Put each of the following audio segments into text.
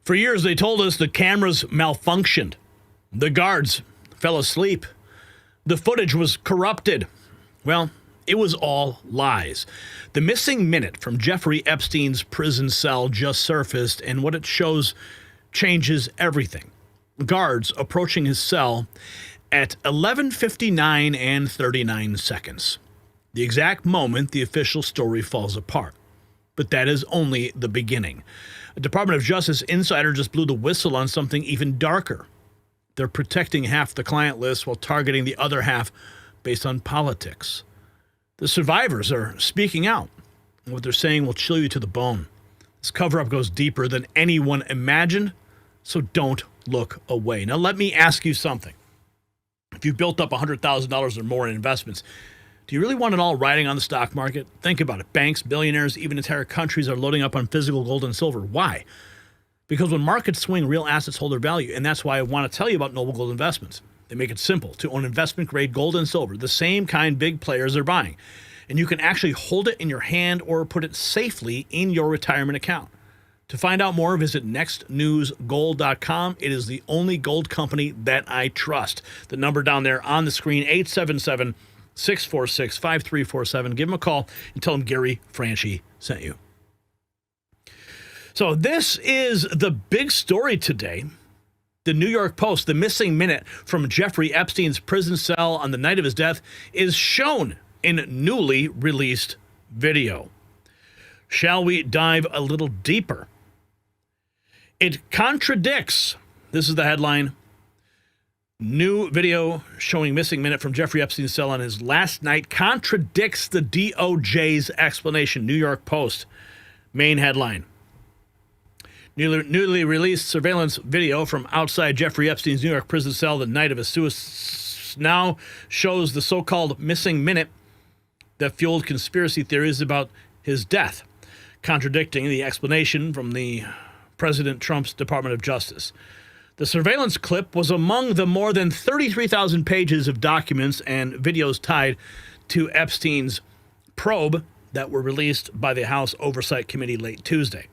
For years, they told us the cameras malfunctioned. The guards fell asleep. The footage was corrupted. Well, it was all lies. The missing minute from Jeffrey Epstein's prison cell just surfaced, and what it shows changes everything. Guards approaching his cell at 11:59 and 39 seconds. The exact moment the official story falls apart. But that is only the beginning. A Department of Justice insider just blew the whistle on something even darker. They're protecting half the client list while targeting the other half based on politics. The survivors are speaking out, and what they're saying will chill you to the bone. This cover-up goes deeper than anyone imagined, so don't look away. Now, let me ask you something. If you built up $100,000 or more in investments, do you really want it all riding on the stock market? Think about it. Banks, billionaires, even entire countries are loading up on physical gold and silver. Why? Because when markets swing, real assets hold their value, and that's why I want to tell you about Noble Gold Investments. They make it simple to own investment-grade gold and silver, the same kind big players are buying. And you can actually hold it in your hand or put it safely in your retirement account. To find out more, visit nextnewsgold.com. It is the only gold company that I trust. The number down there on the screen, 877-646-5347. Give them a call and tell them Gary Franchi sent you. So this is the big story today. The New York Post, the missing minute from Jeffrey Epstein's prison cell on the night of his death, is shown in newly released video. Shall we dive a little deeper? It contradicts, this is the headline, new video showing missing minute from Jeffrey Epstein's cell on his last night contradicts the DOJ's explanation. New York Post, main headline. Newly released surveillance video from outside Jeffrey Epstein's New York prison cell the night of his suicide now shows the so-called missing minute that fueled conspiracy theories about his death, contradicting the explanation from the President Trump's Department of Justice. The surveillance clip was among the more than 33,000 pages of documents and videos tied to Epstein's probe that were released by the House Oversight Committee late Tuesday.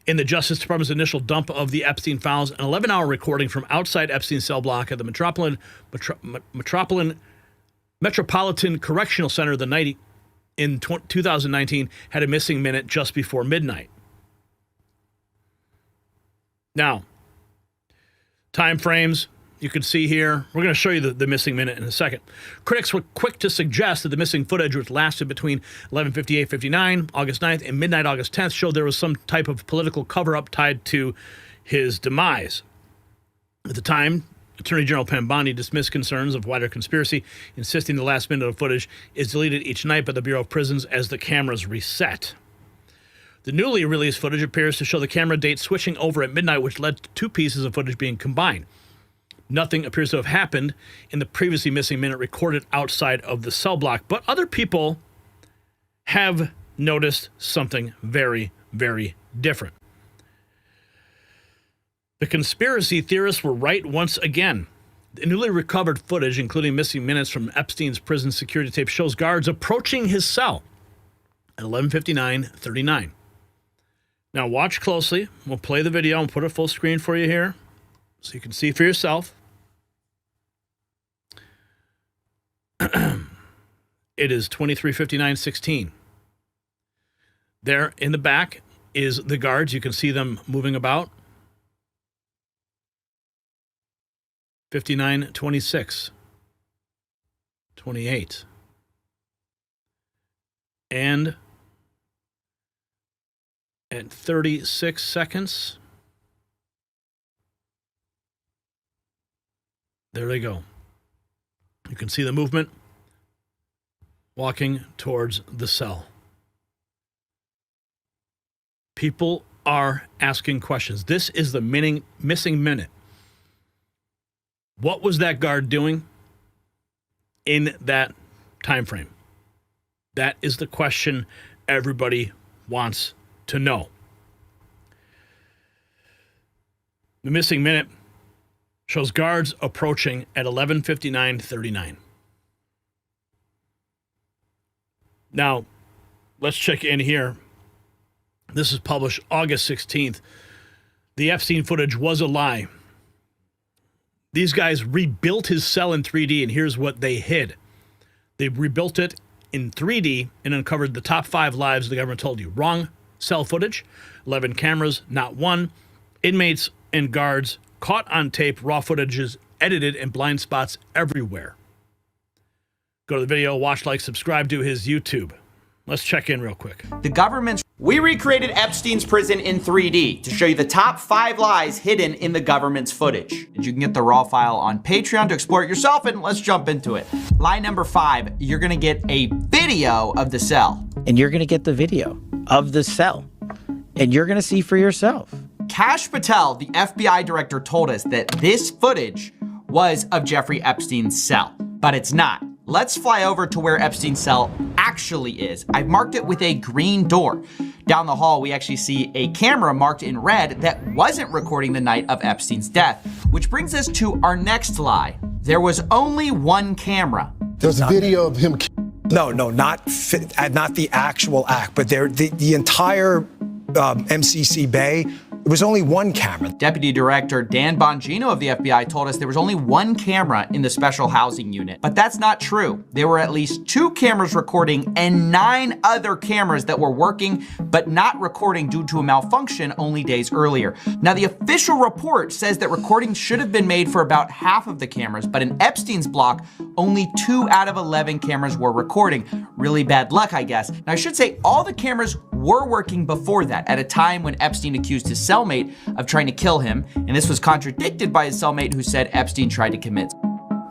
In the Justice Department's initial dump of the Epstein files, an 11-hour recording from outside Epstein's cell block at the Metropolitan Correctional Center the night in 2019 had a missing minute just before midnight. Now, time frames you can see here. We're going to show you the missing minute in a second. Critics were quick to suggest that the missing footage, which lasted between 11:58:59 August 9th and midnight August 10th, showed there was some type of political cover-up tied to his demise. At the time, Attorney General Pam Bondi dismissed concerns of wider conspiracy, insisting the last minute of footage is deleted each night by the Bureau of Prisons as the cameras reset. The newly released footage appears to show the camera date switching over at midnight, which led to two pieces of footage being combined. Nothing appears to have happened in the previously missing minute recorded outside of the cell block, but other people have noticed something very, very different. The conspiracy theorists were right once again. The newly recovered footage, including missing minutes from Epstein's prison security tape, shows guards approaching his cell at 11:59:39. Now watch closely. We'll play the video and put it full screen for you here so you can see for yourself. It is 23:59:16. There in the back is the guards. You can see them moving about. 59:26, 28, and at 36 seconds, there they go. You can see the movement walking towards the cell. People are asking questions. This is the missing minute. What was that guard doing in that time frame? That is the question everybody wants to know. The missing minute shows guards approaching at 11:59:39. Now, let's check in here. This is published August 16th, the Epstein footage was a lie. These guys rebuilt his cell in 3D, and here's what they hid. They rebuilt it in 3D and uncovered the top 5 lies the government told you. Wrong cell footage, 11 cameras, not one. Inmates and guards caught on tape, raw footages edited, and blind spots everywhere. Go to the video, watch, like, subscribe to his YouTube. Let's check in real quick. The government's... We recreated Epstein's prison in 3D to show you the top 5 lies hidden in the government's footage. And you can get the raw file on Patreon to explore it yourself, and let's jump into it. Lie number 5, you're gonna get a video of the cell. And you're gonna get the video of the cell. And you're gonna see for yourself. Kash Patel, the FBI director, told us that this footage was of Jeffrey Epstein's cell, but it's not. Let's fly over to where Epstein's cell actually is. I've marked it with a green door. Down the hall, we actually see a camera marked in red that wasn't recording the night of Epstein's death, which brings us to our next lie. There was only one camera. There's video of him. No, not the actual act, but the entire MCC Bay. There was only one camera. Deputy Director Dan Bongino of the FBI told us there was only one camera in the special housing unit, but that's not true. There were at least 2 cameras recording and 9 other cameras that were working but not recording due to a malfunction only days earlier. Now, the official report says that recordings should have been made for about half of the cameras, but in Epstein's block, only 2 out of 11 cameras were recording. Really bad luck, I guess. Now, I should say all the cameras were working before that, at a time when Epstein accused his cellmate of trying to kill him, and this was contradicted by his cellmate who said Epstein tried to commit.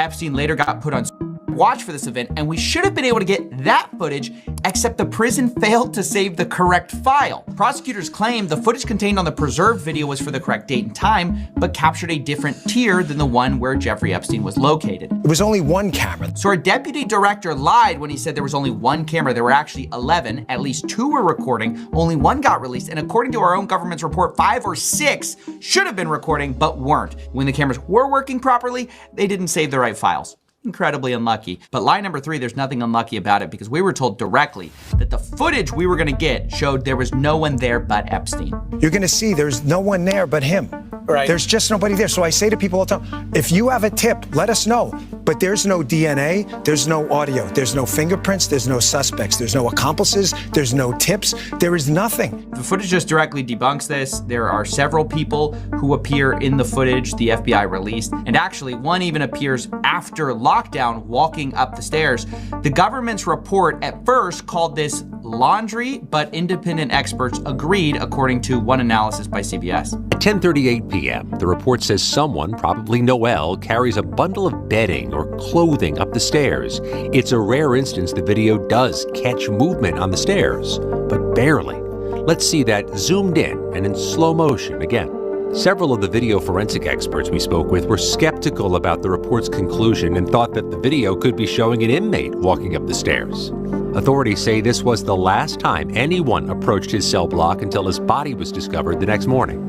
Epstein later got put on watch for this event, and we should have been able to get that footage, except the prison failed to save the correct file. Prosecutors claimed the footage contained on the preserved video was for the correct date and time, but captured a different tier than the one where Jeffrey Epstein was located. It was only one camera. So our deputy director lied when he said there was only one camera. There were actually 11. At least 2 were recording. Only 1 got released. And according to our own government's report, 5 or 6 should have been recording, but weren't. When the cameras were working properly, they didn't save the right files. Incredibly unlucky. But lie number 3, there's nothing unlucky about it, because we were told directly that the footage we were gonna get showed there was no one there but Epstein. You're gonna see there's no one there but him. Right. There's just nobody there. So I say to people all the time, if you have a tip, let us know. But there's no DNA, there's no audio, there's no fingerprints, there's no suspects, there's no accomplices, there's no tips, there is nothing. The footage just directly debunks this. There are several people who appear in the footage the FBI released, and actually one even appears after lockdown walking up the stairs. The government's report at first called this laundry, but independent experts agreed, according to one analysis by CBS. At 10:38 p.m., the report says someone, probably Noel, carries a bundle of bedding or clothing up the stairs. It's a rare instance the video does catch movement on the stairs, but barely. Let's see that zoomed in and in slow motion again. Several of the video forensic experts we spoke with were skeptical about the report's conclusion and thought that the video could be showing an inmate walking up the stairs. Authorities say this was the last time anyone approached his cell block until his body was discovered the next morning.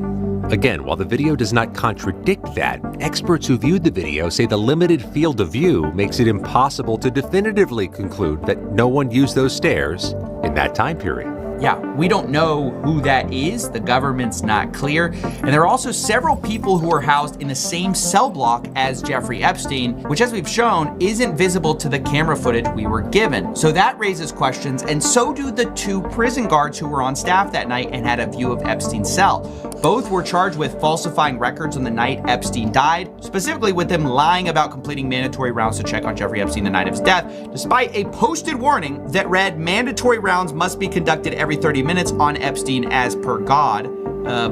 Again, while the video does not contradict that, experts who viewed the video say the limited field of view makes it impossible to definitively conclude that no one used those stairs in that time period. Yeah, we don't know who that is. The government's not clear. And there are also several people who are housed in the same cell block as Jeffrey Epstein, which, as we've shown, isn't visible to the camera footage we were given. So that raises questions, and so do the 2 prison guards who were on staff that night and had a view of Epstein's cell. Both were charged with falsifying records on the night Epstein died, specifically with them lying about completing mandatory rounds to check on Jeffrey Epstein the night of his death, despite a posted warning that read mandatory rounds must be conducted every 30 minutes on Epstein as per God,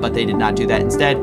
but they did not do that. Instead,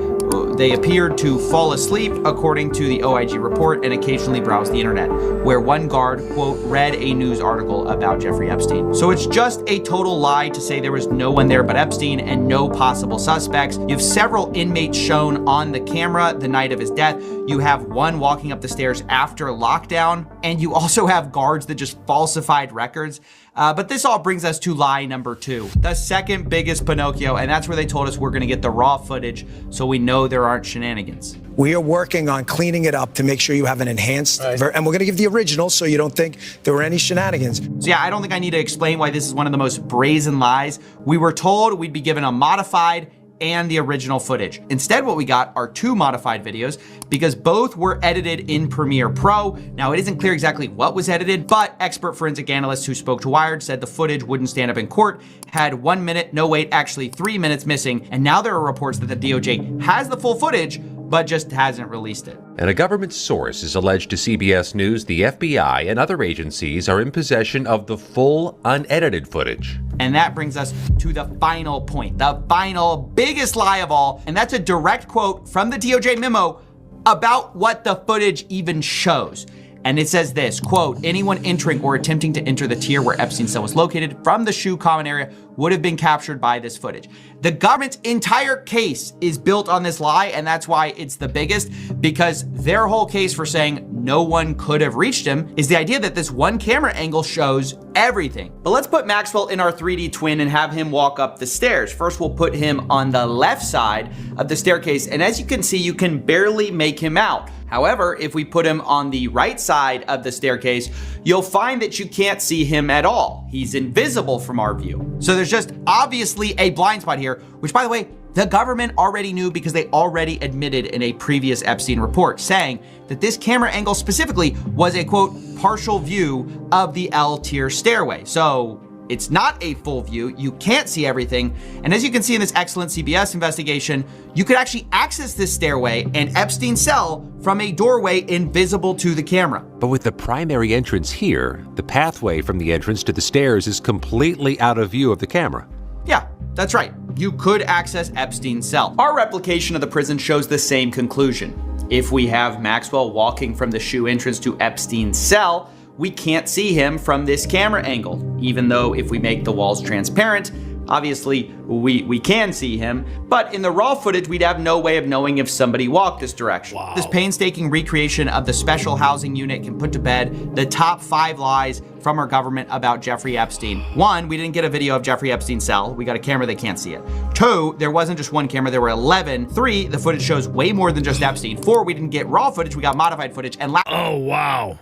they appeared to fall asleep, according to the OIG report, and occasionally browse the internet, where one guard, quote, read a news article about Jeffrey Epstein. So it's just a total lie to say there was no one there but Epstein and no possible suspects. You have several inmates shown on the camera the night of his death. You have one walking up the stairs after lockdown, and you also have guards that just falsified records. But this all brings us to lie number 2, the second biggest Pinocchio, and that's where they told us we're gonna get the raw footage so we know there aren't shenanigans. We are working on cleaning it up to make sure you have an enhanced, and we're gonna give the original so you don't think there were any shenanigans. So yeah, I don't think I need to explain why this is one of the most brazen lies. We were told we'd be given a modified and the original footage. Instead, what we got are 2 modified videos because both were edited in Premiere Pro. Now, it isn't clear exactly what was edited, but expert forensic analysts who spoke to Wired said the footage wouldn't stand up in court, had 1 minute, no wait, actually 3 minutes missing, and now there are reports that the DOJ has the full footage, but just hasn't released it. And a government source is alleged to CBS News the FBI and other agencies are in possession of the full, unedited footage. And that brings us to the final point, the final biggest lie of all, and that's a direct quote from the DOJ memo about what the footage even shows. And it says this, quote, anyone entering or attempting to enter the tier where Epstein's cell was located from the SHU common area would have been captured by this footage. The government's entire case is built on this lie, and that's why it's the biggest, because their whole case for saying no one could have reached him is the idea that this one camera angle shows everything. But let's put Maxwell in our 3D twin and have him walk up the stairs. First, we'll put him on the left side of the staircase, and as you can see, you can barely make him out. However, if we put him on the right side of the staircase, you'll find that you can't see him at all. He's invisible from our view. So there's just obviously a blind spot here, which, by the way, the government already knew because they already admitted in a previous Epstein report, saying that this camera angle specifically was a, quote, partial view of the L tier stairway. So it's not a full view, you can't see everything, and as you can see in this excellent CBS investigation, you could actually access this stairway and Epstein's cell from a doorway invisible to the camera. But with the primary entrance here, the pathway from the entrance to the stairs is completely out of view of the camera. Yeah, that's right. You could access Epstein's cell. Our replication of the prison shows the same conclusion. If we have Maxwell walking from the SHU entrance to Epstein's cell, we can't see him from this camera angle, even though if we make the walls transparent, obviously we can see him, but in the raw footage, we'd have no way of knowing if somebody walked this direction. Wow. This painstaking recreation of the special housing unit can put to bed the top 5 lies from our government about Jeffrey Epstein. 1, we didn't get a video of Jeffrey Epstein's cell. We got a camera that can't see it. 2, there wasn't just 1 camera, there were 11. 3, the footage shows way more than just Epstein. 4, we didn't get raw footage, we got modified footage. And oh, wow.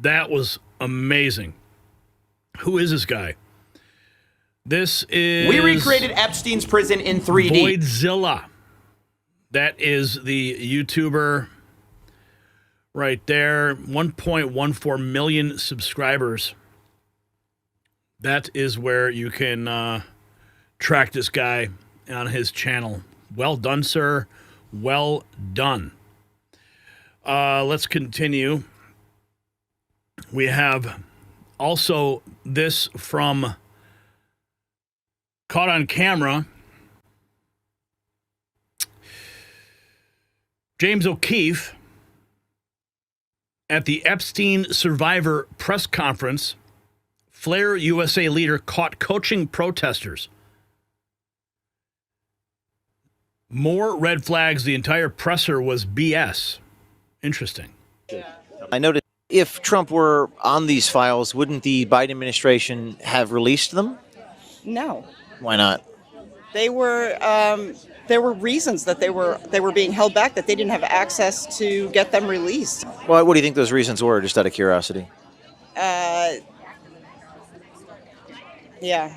That was amazing. Who is this guy? This is... We recreated Epstein's prison in 3D. Voidzilla. That is the YouTuber right there. 1.14 million subscribers. That is where you can track this guy on his channel. Well done, sir. Well done. Let's continue. We have also this from Caught on Camera. James O'Keefe at the Epstein Survivor press conference. Flair USA leader caught coaching protesters. More red flags. The entire presser was BS. Interesting. I noticed if Trump were on these files, wouldn't the Biden administration have released them? No. Why not? They were there were reasons that they were being held back, that they didn't have access to get them released. Well, what do you think those reasons were, just out of curiosity? Yeah.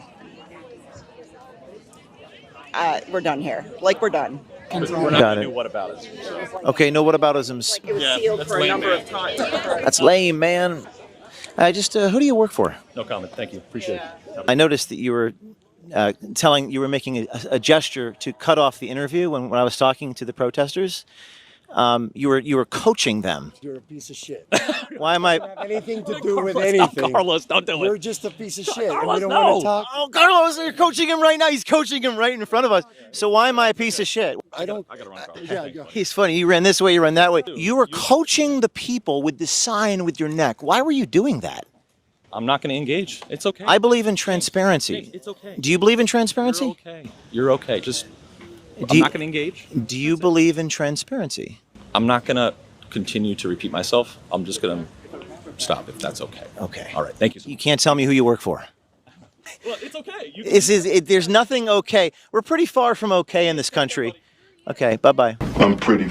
We're done here. We're done. We're not going to do whataboutism. Okay, no whataboutisms. It was sealed for a number of times. That's lame, man. Who do you work for? No comment. Thank you. Appreciate it. I noticed that you were you were making a gesture to cut off the interview when I was talking to the protesters. You were coaching them. You're a piece of shit. Why am I? Don't have anything to do with anything. Carlos, don't do it. You're just a piece of shit. Carlos, and we don't no. want to talk. Oh, Carlos, you're coaching him right now. He's coaching him right in front of us. So why am I a piece of shit? I got to run, Carlos. Yeah. He's funny. You ran this way, you ran that way. You were coaching the people with the sign with your neck. Why were you doing that? I'm not going to engage. It's okay. I believe in transparency. It's okay. Do you believe in transparency? You're okay. You're okay. Just, I'm not going to engage. Do you believe in transparency? I'm not going to continue to repeat myself. I'm just going to stop if that's okay. Okay. All right. Thank you. You can't tell me who you work for. Well, it's okay. There's nothing okay. We're pretty far from okay in this country. Okay, bye-bye. I'm pretty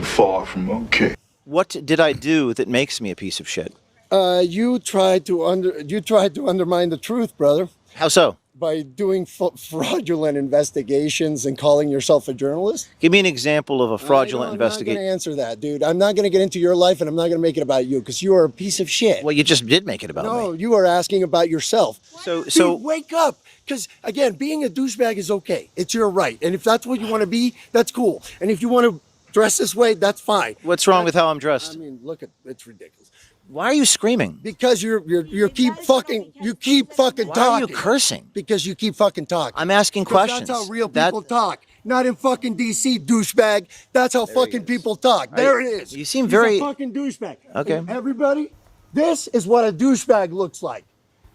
far from okay. What did I do that makes me a piece of shit? You tried to undermine the truth, brother. How so? by doing fraudulent investigations and calling yourself a journalist? Give me an example of a fraudulent investigation. I'm not going to answer that, dude. I'm not going to get into your life, and I'm not going to make it about you because you are a piece of shit. Well, you just did make it about me. No, you are asking about yourself. So Dude, wake up. Because, again, being a douchebag is okay. It's your right. And if that's what you want to be, that's cool. And if you want to dress this way, that's fine. What's wrong with how I'm dressed? I mean, look at it's ridiculous. Why are you screaming? Because you keep fucking talking. Why are you cursing? Because you keep fucking talking. I'm asking questions. That's how real people talk. Not in fucking DC, douchebag. That's how fucking people talk. There it is. You seem He's very a fucking douchebag. Okay. And everybody, this is what a douchebag looks like.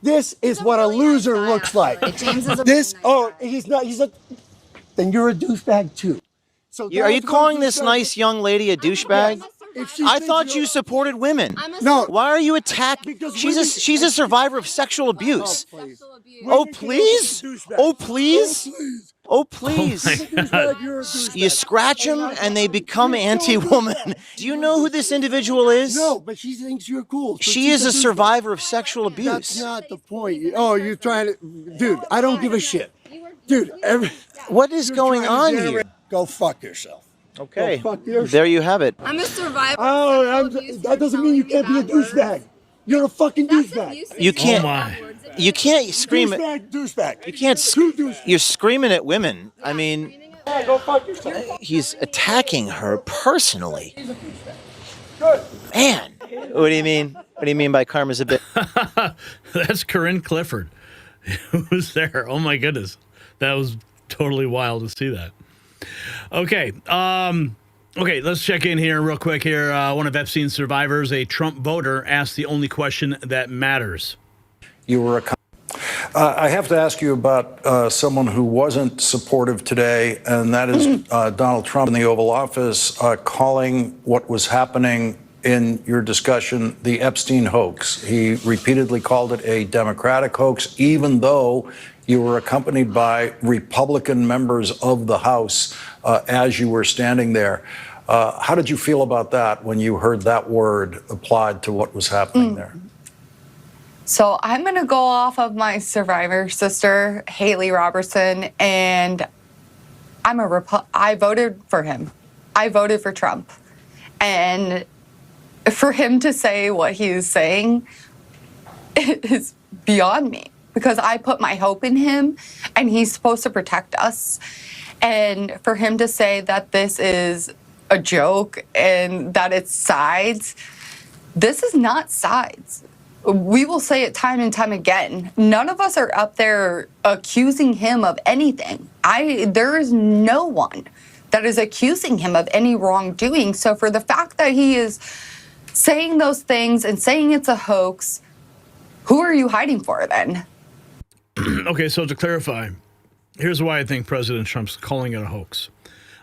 This is what a loser looks like. James is a this. Oh, he's not. He's a. Then you're a douchebag too. So are you calling this nice young lady a douchebag? I thought you supported women. No. Why are you attacking? She's a survivor of sexual abuse. Oh please! Oh please! Oh please! You scratch them and they become anti-woman. Do you know who this individual is? No, but she thinks you're cool. So she is a survivor of sexual abuse. That's not the point. Oh, you're trying to, dude. I don't give a shit, dude. What is going on here? Go fuck yourself. Okay. Go fuck yourself. There you have it. I'm a survivor. Oh, that doesn't mean you can't be a douchebag. You're a fucking douchebag. You can't. You can't scream at douchebag. You can't. You're screaming at women. I mean, go fuck yourself. He's attacking her personally. Man, what do you mean? What do you mean by karma's a bitch? That's Corinne Clifford, who's there. Oh my goodness, that was totally wild to see that. Okay, okay, let's check in here real quick. Here, one of Epstein's survivors, a Trump voter, asked the only question that matters. You were I have to ask you about someone who wasn't supportive today, and that is Donald Trump in the Oval Office calling what was happening in your discussion the Epstein hoax. He repeatedly called it a Democratic hoax, even though you were accompanied by Republican members of the House as you were standing there. How did you feel about that when you heard that word applied to what was happening there? So I'm going to go off of my survivor sister, Haley Robertson, and I voted for him. I voted for Trump. And for him to say what he's saying is beyond me, because I put my hope in him and he's supposed to protect us. And for him to say that this is a joke and that it's sides, this is not sides. We will say it time and time again. None of us are up there accusing him of anything. There is no one that is accusing him of any wrongdoing. So for the fact that he is saying those things and saying it's a hoax, who are you hiding for then? Okay, so to clarify, here's why I think President Trump's calling it a hoax.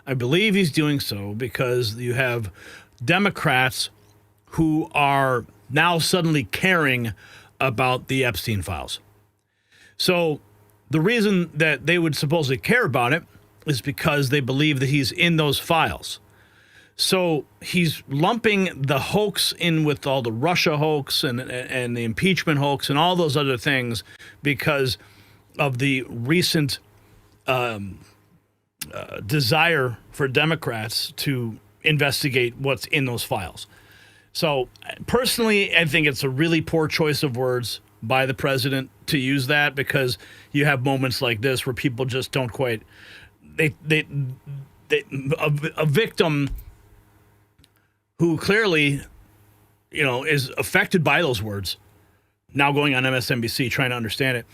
I believe he's doing so because you have Democrats who are now suddenly caring about the Epstein files. So the reason that they would supposedly care about it is because they believe that he's in those files. So he's lumping the hoax in with all the Russia hoax and the impeachment hoax and all those other things because of the recent desire for Democrats to investigate what's in those files. So personally, I think it's a really poor choice of words by the president to use that because you have moments like this where people just don't quite, a victim who clearly, is affected by those words, now going on MSNBC trying to understand it.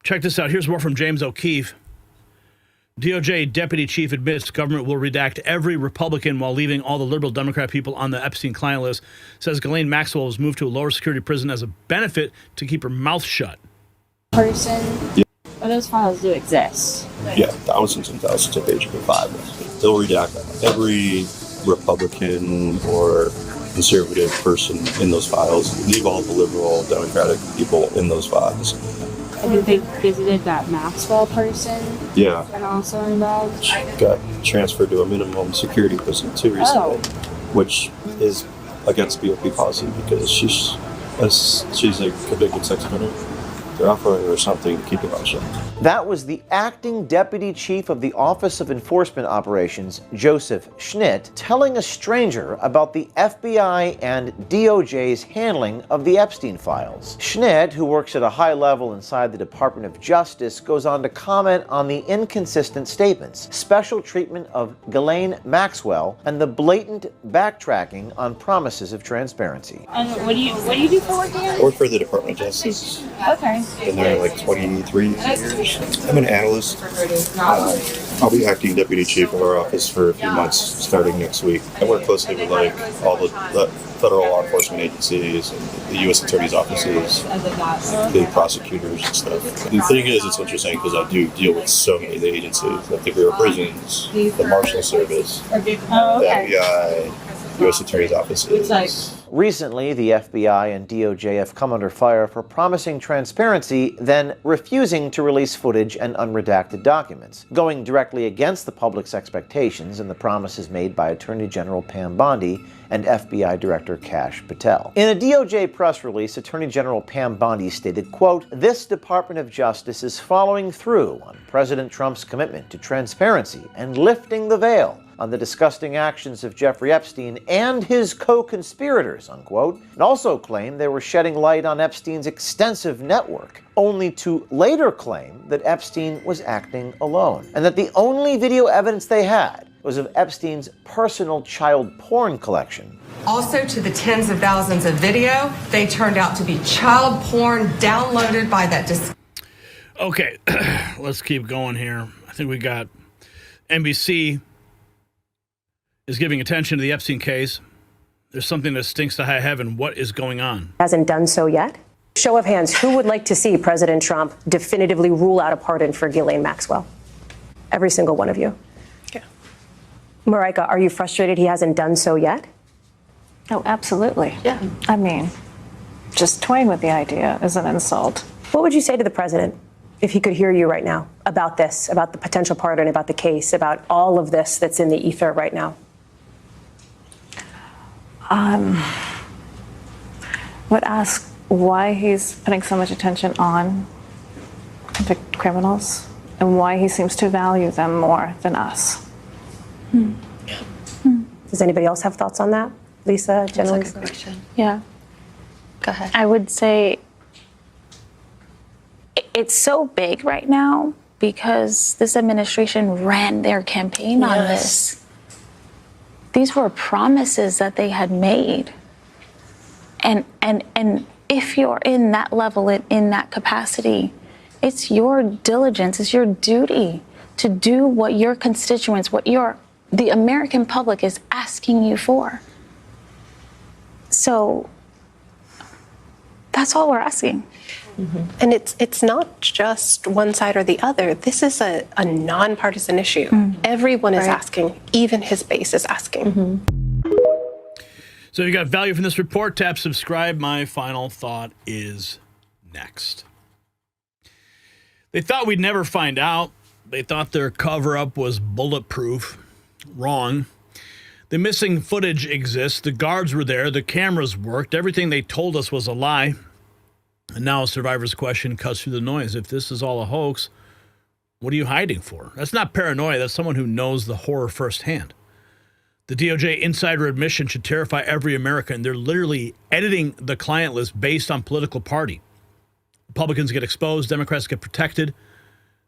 Check this out. Here's more from James O'Keefe. DOJ deputy chief admits government will redact every Republican while leaving all the liberal Democrat people on the Epstein client list. Says Ghislaine Maxwell was moved to a lower security prison as a benefit to keep her mouth shut. Person. Yeah. Well, those files do exist. Yeah, thousands and thousands of pages of files. They'll redact every Republican or conservative person in those files. Leave all the liberal Democratic people in those files. I think they visited that Maxwell person. Yeah. And also involved. She got transferred to a minimum security prison too recently, which is against BOP policy because she's a convicted sex offender. secret alpha or something to keep it on shut. That was the acting deputy chief of the Office of Enforcement Operations, Joseph Schnitt, telling a stranger about the FBI and DOJ's handling of the Epstein files. Schnitt, who works at a high level inside the Department of Justice, goes on to comment on the inconsistent statements, special treatment of Ghislaine Maxwell, and the blatant backtracking on promises of transparency. And what do you do for work here? I work for the Department of Justice. Okay. Been there like 23 years. I'm an analyst. I'll be acting deputy chief of our office for a few months starting next week. I work closely with like all the federal law enforcement agencies and the U.S. attorney's offices, the prosecutors and stuff. The thing is, it's interesting because I do deal with so many of the agencies, like the Bureau of Prisons, the Marshal Service, the FBI, U.S. attorney's offices. Recently, the FBI and DOJ have come under fire for promising transparency, then refusing to release footage and unredacted documents, going directly against the public's expectations and the promises made by Attorney General Pam Bondi and FBI Director Kash Patel. In a DOJ press release, Attorney General Pam Bondi stated, quote, "This Department of Justice is following through on President Trump's commitment to transparency and lifting the veil on the disgusting actions of Jeffrey Epstein and his co-conspirators," unquote, and also claimed they were shedding light on Epstein's extensive network, only to later claim that Epstein was acting alone, and that the only video evidence they had was of Epstein's personal child porn collection. Also, to the tens of thousands of video, they turned out to be child porn downloaded by that Okay, let's keep going here. I think we got NBC is giving attention to the Epstein case. There's something that stinks to high heaven. What is going on? Hasn't done so yet. Show of hands, who would like to see President Trump definitively rule out a pardon for Ghislaine Maxwell? Every single one of you. Yeah. Marika, are you frustrated he hasn't done so yet? Oh, absolutely. Yeah. I mean, just toying with the idea is an insult. What would you say to the president if he could hear you right now about this, about the potential pardon, about the case, about all of this that's in the ether right now? Would ask why he's putting so much attention on convicted criminals and why he seems to value them more than us. Does anybody else have thoughts on that? Lisa, generally? That's a good question. Yeah. Go ahead. I would say it's so big right now because this administration ran their campaign on this. These were promises that they had made. And if you're in that level, in that capacity, it's your diligence, it's your duty to do what your constituents, the American public is asking you for. So that's all we're asking. Mm-hmm. And it's not just one side or the other. This is a nonpartisan issue. Mm-hmm. Everyone is asking, even his base is asking. Mm-hmm. So if you got value from this report, tap subscribe. My final thought is next. They thought we'd never find out. They thought their cover-up was bulletproof. Wrong. The missing footage exists. The guards were there. The cameras worked. Everything they told us was a lie. And now a survivor's question cuts through the noise. If this is all a hoax, what are you hiding for? That's not paranoia. That's someone who knows the horror firsthand. The DOJ insider admission should terrify every American. They're literally editing the client list based on political party. Republicans get exposed. Democrats get protected.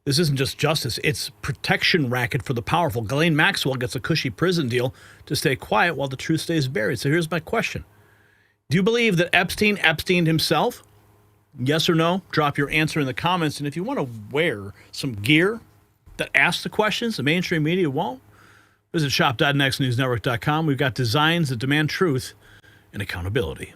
This isn't just justice. It's protection racket for the powerful. Ghislaine Maxwell gets a cushy prison deal to stay quiet while the truth stays buried. So here's my question. Do you believe that Epstein Epsteined himself? Yes or no? Drop your answer in the comments. And if you want to wear some gear that asks the questions the mainstream media won't, visit shop.nextnewsnetwork.com. We've got designs that demand truth and accountability.